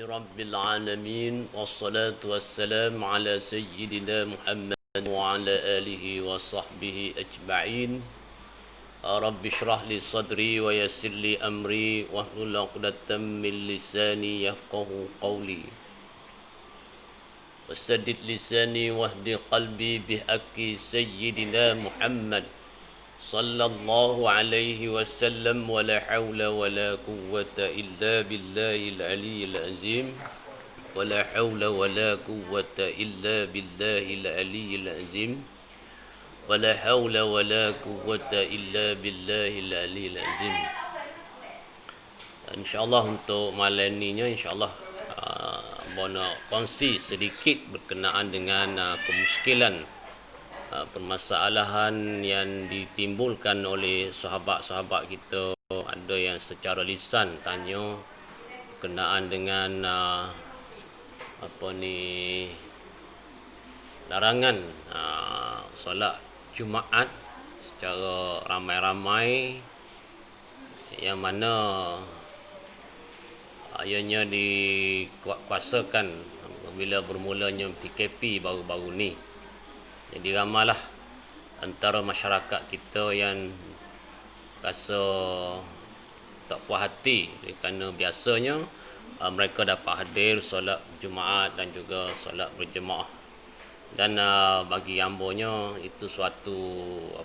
رب العالمين والصلاة والسلام على سيدنا محمد وعلى آله وصحبه أجمعين. رب اشرح لي صدري ويسر لي أمري واحلل عقدة من لساني يفقه قولي وسدد لساني واهد قلبي بحق سيدنا محمد صلى الله عليه وسلم ولا حول ولا قوة إلا بالله العلي العظيم ولا حول ولا قوة إلا بالله العلي العظيم ولا حول ولا قوة إلا بالله العلي العظيم. InsyaAllah untuk malam ni insyaAllah Bona kongsi sedikit berkenaan dengan kemuskilan permasalahan yang ditimbulkan oleh sahabat-sahabat kita. Ada yang secara lisan tanya berkenaan dengan larangan solat Jumaat secara ramai-ramai, yang mana ianya dikuasakan bila bermulanya PKP baru-baru ni. Jadi ramailah antara masyarakat kita yang rasa tak puas hati kerana biasanya mereka dapat hadir solat Jumaat dan juga solat berjemaah. Dan bagi ambonya itu suatu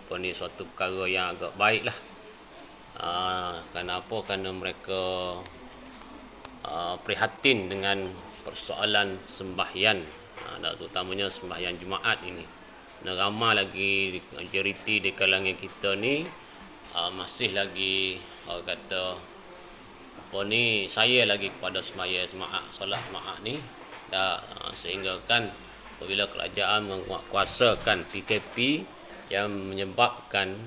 perkara yang agak baiklah. Kenapa? Kerana mereka prihatin dengan persoalan sembahyang, terutamanya sembahyang Jumaat ini. Ramai lagi majoriti di kalangan kita ni masih lagi saya lagi kepada sembahyang solat Jumaat ni. Sehingga kan apabila kerajaan menguasakan PKP yang menyebabkan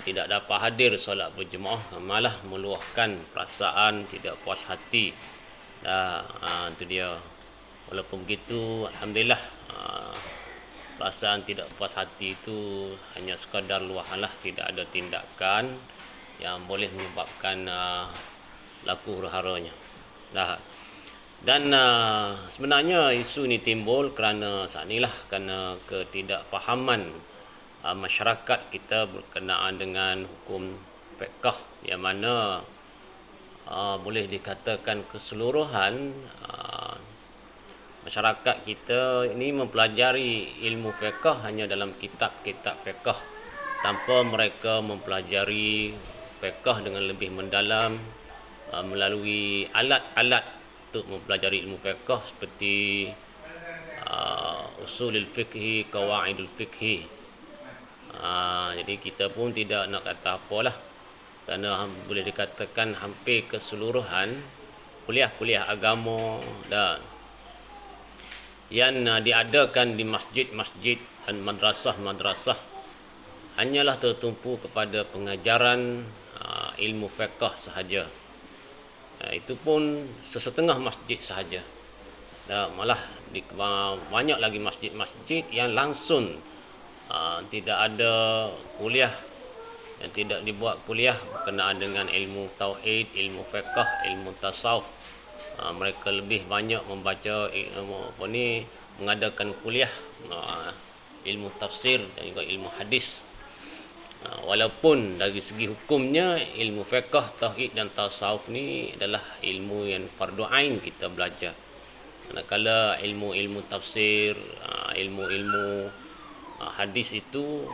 tidak dapat hadir solat berjemaah, malah meluahkan perasaan tidak puas hati. Itu dia. Walaupun begitu, alhamdulillah, perasaan tidak puas hati itu hanya sekadar luahanlah, tidak ada tindakan yang boleh menyebabkan laku huru-haranya. Dan sebenarnya isu ini timbul kerana saat inilah kerana ketidakpahaman masyarakat kita berkenaan dengan hukum fiqh, yang mana boleh dikatakan keseluruhan masyarakat kita ini mempelajari ilmu fiqh hanya dalam kitab-kitab fiqh, tanpa mereka mempelajari fiqh dengan lebih mendalam melalui alat-alat untuk mempelajari ilmu fiqh seperti usulul fiqhi, qawaidul fiqhi. Jadi kita pun tidak nak kata apalah, kerana boleh dikatakan hampir keseluruhan kuliah-kuliah agama dan yang diadakan di masjid-masjid dan madrasah-madrasah hanyalah tertumpu kepada pengajaran ilmu fiqh sahaja. Itu pun sesetengah masjid sahaja. Malah banyak lagi masjid-masjid yang langsung tidak ada kuliah, yang tidak dibuat kuliah berkenaan dengan ilmu tauhid, ilmu fiqh, ilmu tasawuf. Mereka lebih banyak membaca mengadakan kuliah ilmu tafsir dan juga ilmu hadis. Walaupun dari segi hukumnya ilmu fiqh, tauhid dan tasawuf ni adalah ilmu yang fardu ain kita belajar. Manakala ilmu-ilmu tafsir, ilmu-ilmu hadis itu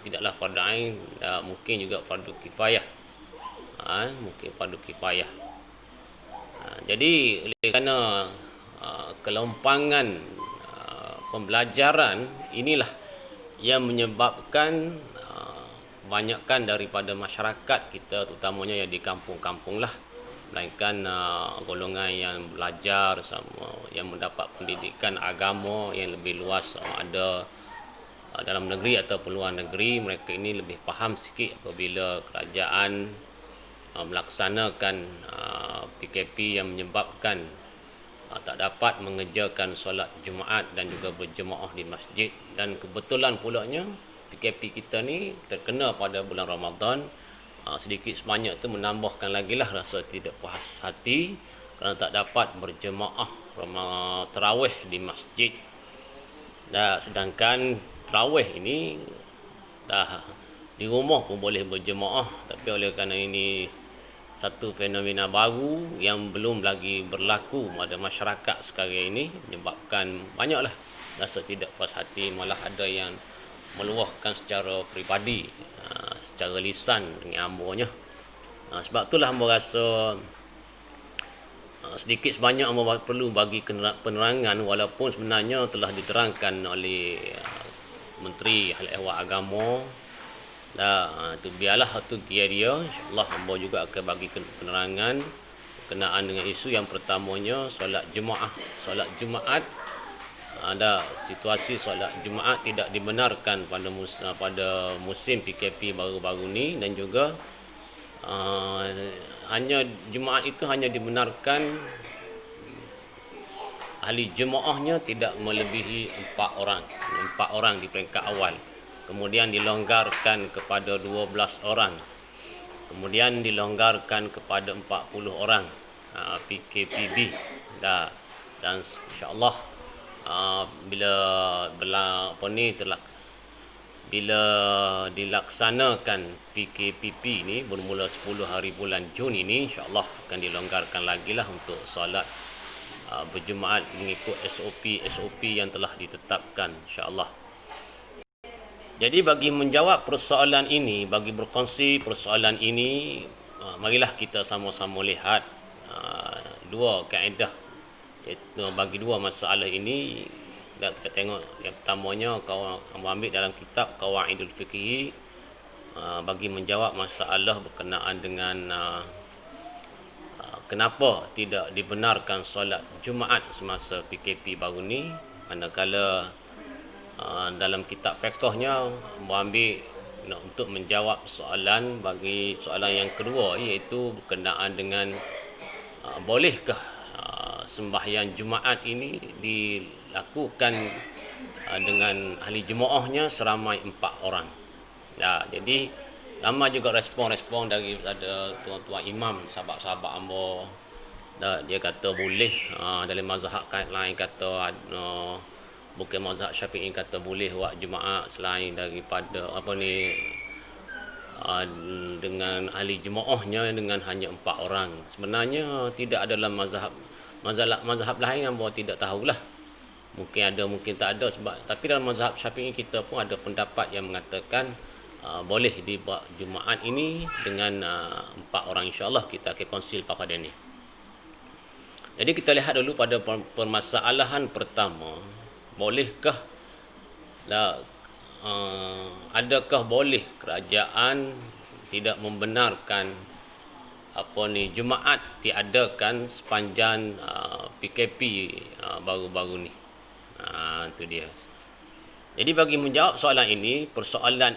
tidaklah fardu ain, mungkin juga fardu kifayah. Mungkin fardu kifayah. Jadi oleh kerana kelompangan pembelajaran inilah yang menyebabkan banyakkan daripada masyarakat kita, terutamanya yang di kampung-kampung lah, melainkan golongan yang belajar yang mendapat pendidikan agama yang lebih luas, ada dalam negeri ataupun luar negeri, mereka ini lebih faham sikit apabila kerajaan melaksanakan PKP yang menyebabkan tak dapat mengerjakan solat Jumaat dan juga berjemaah di masjid. Dan kebetulan pulanya PKP kita ni terkena pada bulan Ramadan. Sedikit sebanyak tu menambahkan lagi lah rasa tidak puas hati kerana tak dapat berjemaah tarawih di masjid. Sedangkan tarawih ini di rumah pun boleh berjemaah, tapi oleh kerana ini satu fenomena baru yang belum lagi berlaku pada masyarakat sekarang ini, menyebabkan banyaklah rasa tidak puas hati, malah ada yang meluahkan secara peribadi, secara lisan dengan hamba-Nya. Sebab itulah hamba rasa sedikit sebanyak hamba perlu bagi penerangan, walaupun sebenarnya telah diterangkan oleh Menteri Hal Ehwal Agama. Itu biarlah itu dia, insyaAllah hamba juga akan bagi penerangan berkenaan dengan isu yang pertamanya, solat Jumaat. Solat Jumaat, ada situasi solat Jumaat tidak dibenarkan pada musim PKP baru-baru ni, dan juga hanya Jumaat itu hanya dibenarkan ahli jemaahnya tidak melebihi 4 orang di peringkat awal. Kemudian dilonggarkan kepada 12 orang. Kemudian dilonggarkan kepada 40 orang PKPB. Dan insya-Allah bila dilaksanakan PKPP ini bermula 10 hari bulan Jun ini, insya-Allah akan dilonggarkan lagi lah untuk solat berjemaat mengikut SOP yang telah ditetapkan, insya-Allah. Jadi bagi menjawab persoalan ini, bagi berkongsi persoalan ini, marilah kita sama-sama lihat dua kaedah, iaitu bagi dua masalah ini. Kita tengok yang pertamanya, ambil dalam kitab Qawaidul Fiqh, bagi menjawab masalah berkenaan dengan kenapa tidak dibenarkan solat Jumaat semasa PKP baru ni, manakala dalam kitab fiqhnya mengambil untuk menjawab soalan bagi soalan yang kedua, iaitu berkenaan dengan bolehkah sembahyang Jumaat ini dilakukan dengan ahli jemaahnya seramai 4 orang. Jadi lama juga respon dari ada tuan-tuan imam, sahabat-sahabat hamba. Dia kata boleh, dalam mazhab lain kata bukan mazhab Syafi'i kata boleh buat Jumaat selain daripada dengan ahli jemaahnya dengan hanya 4 orang. Sebenarnya tidak ada dalam mazhab lain yang bahawa tidak tahulah. Mungkin ada, mungkin tak ada, tapi dalam mazhab Syafi'i kita pun ada pendapat yang mengatakan boleh dibuat Jumaat ini dengan 4 orang, insya-Allah kita akan kongsi pada ini. Jadi kita lihat dulu pada permasalahan pertama, bolehkah adakah boleh kerajaan tidak membenarkan Jumaat diadakan sepanjang PKP baru-baru ni. Itu dia. Jadi bagi menjawab soalan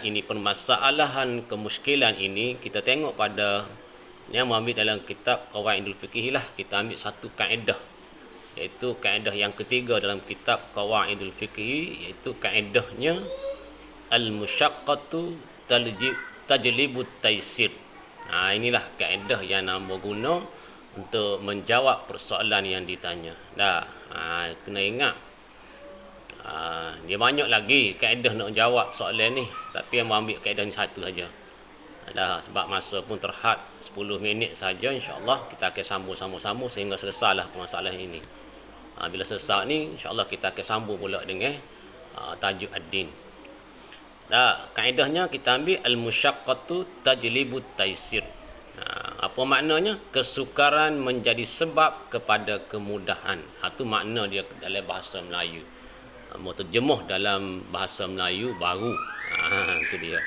ini, permasalahan kemuskilan ini, kita tengok pada yang mengambil dalam kitab Qawaidul Fiqh lah. Kita ambil satu kaedah, iaitu kaedah yang ketiga dalam kitab Qawaidul Fiqh, iaitu kaedahnya al-musyaqqatu tajlibut taysir. Inilah kaedah yang nama guna untuk menjawab persoalan yang ditanya. Kena ingat, dia banyak lagi kaedah nak jawab soalan ni, tapi yang ambil kaedah ni satu saja. Sebab masa pun terhad 10 minit saja, insya-Allah kita akan sambung sama-sama sehingga selesailah masalah ini. Bila selesai ni, insya-Allah kita akan sambung pula dengan tajuk ad-din. Kaedahnya kita ambil al-musyaqqatu tajlibut taysir. Apa maknanya? Kesukaran menjadi sebab kepada kemudahan. Itu makna dia dalam bahasa Melayu. Mau terjemuh dalam bahasa Melayu baru. Itu dia.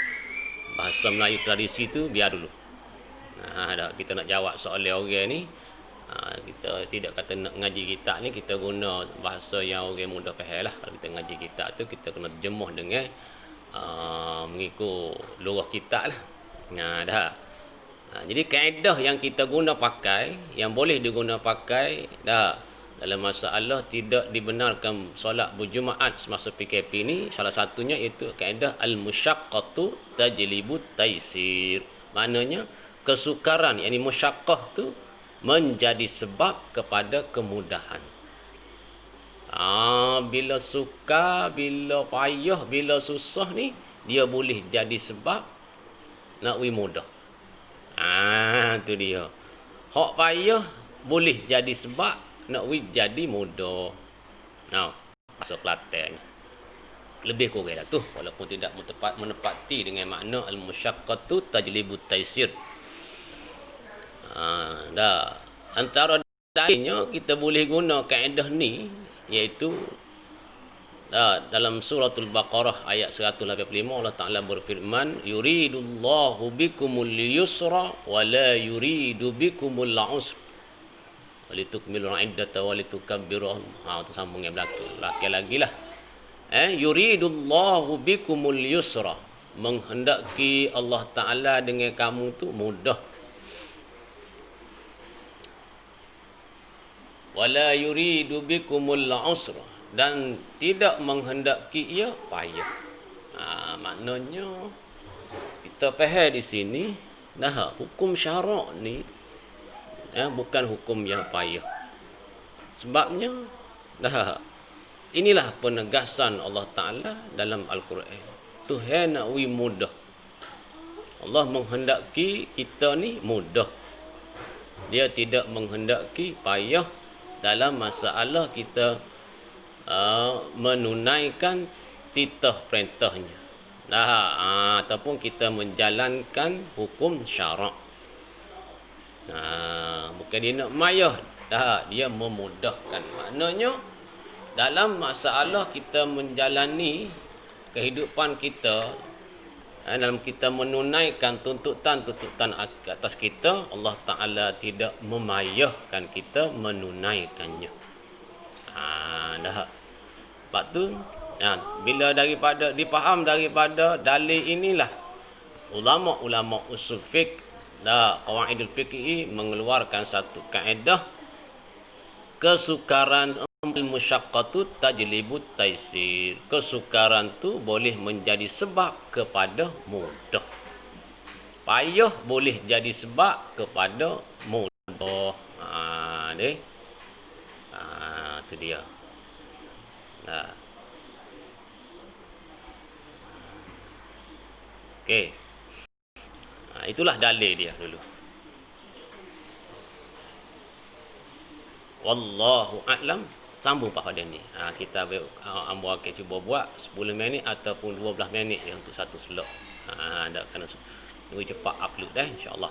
Bahasa Melayu tradisi tu biar dulu. Kita nak jawab soalan orang ni, kita tidak kata nak ngaji kitab ni, kita guna bahasa yang orang mudah faham lah. Kalau kita ngaji kitab tu, kita kena terjemuh dengan mengikut lurah kitab lah. Jadi kaedah yang kita guna pakai, yang boleh diguna pakai dalam masalah tidak dibenarkan solat berjumaat semasa PKP ni, salah satunya iaitu kaedah al-musyaqqatu tajlibut taysir. Maknanya kesukaran, yakni musyaqqah tu menjadi sebab kepada kemudahan. Bila suka, bila payah, bila susah ni, dia boleh jadi sebab nak mudah. Tu dia. Hak payah boleh jadi sebab nak jadi mudah. Bahasa Kelantan lebih kurang lah tu, walaupun tidak menepati dengan makna al-musyaqqatu tajlibu taisir. Dah antara dalilnya kita boleh guna kaedah ni, iaitu dalam suratul Baqarah ayat 185 Allah Taala berfirman, yuridullahu bikumul yusra wa la yuridu bikumul usra walitukmilul iddata walitukabbiru. Tu sambung yang belakang lagi lah. Yuridullahu bikumul yusra, menghendaki Allah Taala dengan kamu tu mudah. Wala yuridu bikumul usra, dan tidak menghendaki ia payah. Maknanya kita faham di sini hukum syarak ni bukan hukum yang payah. Sebabnya inilah penegasan Allah Ta'ala dalam Al-Quran. Tuhan nak mudah. Allah menghendaki kita ni mudah. Dia tidak menghendaki payah dalam masalah kita menunaikan titah perintahnya. Ataupun kita menjalankan hukum syarak. Bukan dia nak mayah. Dia memudahkan. Maknanya dalam masalah kita menjalani kehidupan kita, dalam kita menunaikan tuntutan-tuntutan atas kita, Allah Ta'ala tidak memayahkan kita menunaikannya. Sebab tu bila dipaham daripada dalil inilah ulama-ulama usul fiqh qawaidul fiqh mengeluarkan satu kaedah, kesukaran al-musyaqqatu tajlibu taisir. Kesukaran tu boleh menjadi sebab kepada mudah. Payah boleh jadi sebab kepada mudah. Itu dia. Okey. Itulah dalil dia dulu. Wallahu a'lam. Sambung pada ni. Kita ambil cuba buat 10 minit ataupun 12 minit untuk satu slot. Dah kena tunggu cepat upload dah insya-Allah.